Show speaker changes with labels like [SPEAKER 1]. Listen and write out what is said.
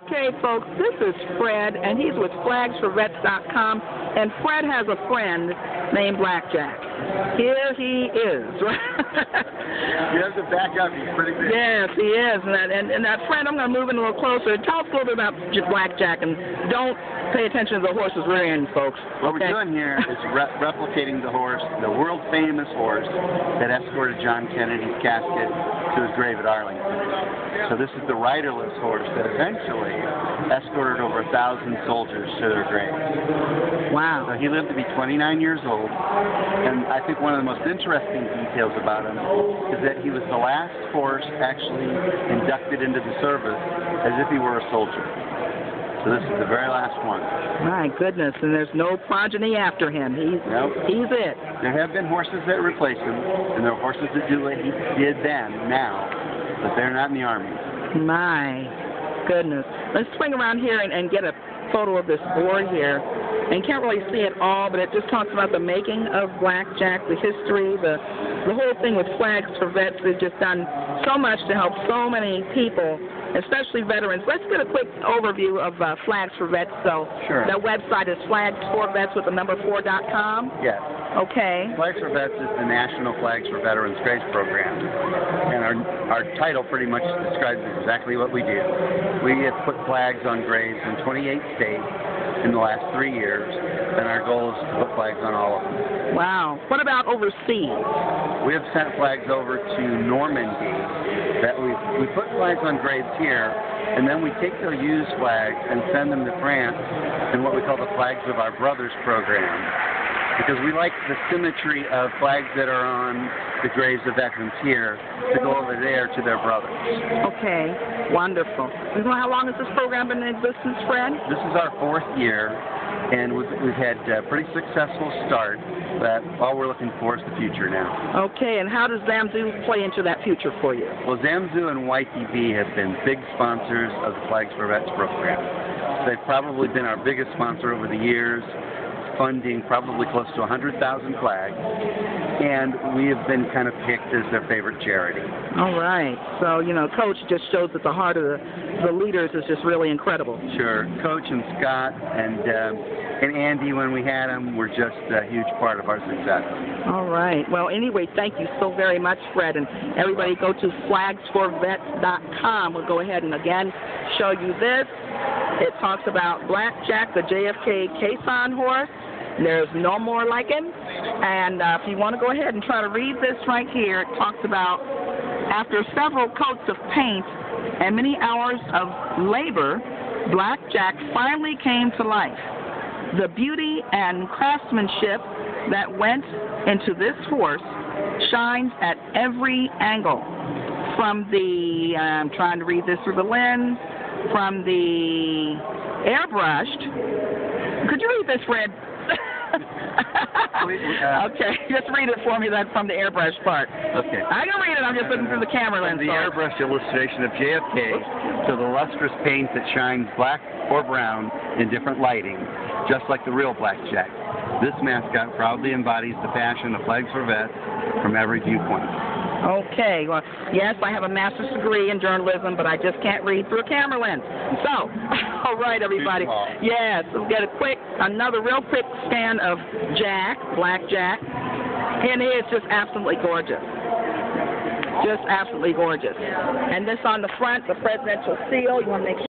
[SPEAKER 1] Okay, folks, this is Fred, and he's with flagsforvets.com, and Fred has a friend named Blackjack. Here he is.
[SPEAKER 2] You have to back up. He's pretty big.
[SPEAKER 1] Yes, he is. And that friend, I'm going to move in a little closer. Tell us a little bit about Blackjack, and don't pay attention to the horse's rear end, folks.
[SPEAKER 2] What we're doing here is replicating the horse, the world-famous horse that escorted John Kennedy's casket to his grave at Arlington. So this is the riderless horse that eventually escorted over 1,000 soldiers to their graves.
[SPEAKER 1] Wow.
[SPEAKER 2] So he lived to be 29 years old, and I think one of the most interesting details about him is that he was the last horse actually inducted into the service as if he were a soldier. So this is the very last one.
[SPEAKER 1] My goodness, and there's no progeny after him. He's it.
[SPEAKER 2] There have been horses that replace him, and there are horses that do what he did then, now, but they're not in the Army.
[SPEAKER 1] My goodness. Let's swing around here and get a photo of this board here. And can't really see it all, but it just talks about the making of Blackjack, the history, the whole thing with Flags for Vets. They've just done so much to help so many people, especially veterans. Let's get a quick overview of Flags for Vets. So
[SPEAKER 2] sure.
[SPEAKER 1] The website is flagsforvets with the number 4.com.
[SPEAKER 2] Yes.
[SPEAKER 1] Okay.
[SPEAKER 2] Flags for Vets is the National Flags for Veterans Graves Program. And our title pretty much describes exactly what we do. We have put flags on graves in 28 states in the last 3 years, and our goal is to put flags on all of them.
[SPEAKER 1] Wow. What about overseas?
[SPEAKER 2] We have sent flags over to Normandy. That we put flags on graves here, and then we take their used flags and send them to France in what we call the Flags of Our Brothers program, because we like the symmetry of flags that are on the graves of veterans here to go over there to their brothers.
[SPEAKER 1] Okay, wonderful. How long has this program been in existence, Fred?
[SPEAKER 2] This is our 4th year, and we've had a pretty successful start, but all we're looking for is the future now.
[SPEAKER 1] Okay, and how does ZamZuu play into that future for you?
[SPEAKER 2] Well, ZamZuu and YTV have been big sponsors of the Flags for Vets program. They've probably been our biggest sponsor over the years, funding probably close to 100,000 flags, and we have been kind of picked as their favorite charity.
[SPEAKER 1] All right. So, Coach just shows that the heart of the leaders is just really incredible.
[SPEAKER 2] Sure. Coach and Scott and Andy, when we had them, were just a huge part of our success.
[SPEAKER 1] All right. Well, anyway, thank you so very much, Fred. And everybody go to flagsforvets.com. We'll go ahead and again show you this. It talks about Blackjack, the JFK caisson horse. There's no more like him. And if you want to go ahead and try to read this right here, it talks about after several coats of paint and many hours of labor, Blackjack finally came to life. The beauty and craftsmanship that went into this horse shines at every angle. From the, I'm trying to read this through the lens, from the airbrushed. Could you read this, Fred? Okay, just read it for me, that from the airbrush part.
[SPEAKER 2] Okay.
[SPEAKER 1] I can read it, I'm just looking through the camera lens.
[SPEAKER 2] The airbrush illustration of JFK to the lustrous paint that shines black or brown in different lighting, just like the real Blackjack. This mascot proudly embodies the passion of Flags for Vets from every viewpoint.
[SPEAKER 1] Okay, well, yes, I have a master's degree in journalism, but I just can't read through a camera lens. So, all right, everybody. Yes, we'll get another real quick scan of Blackjack, and it is just absolutely gorgeous. Just absolutely gorgeous. And this on the front, the presidential seal, you want to make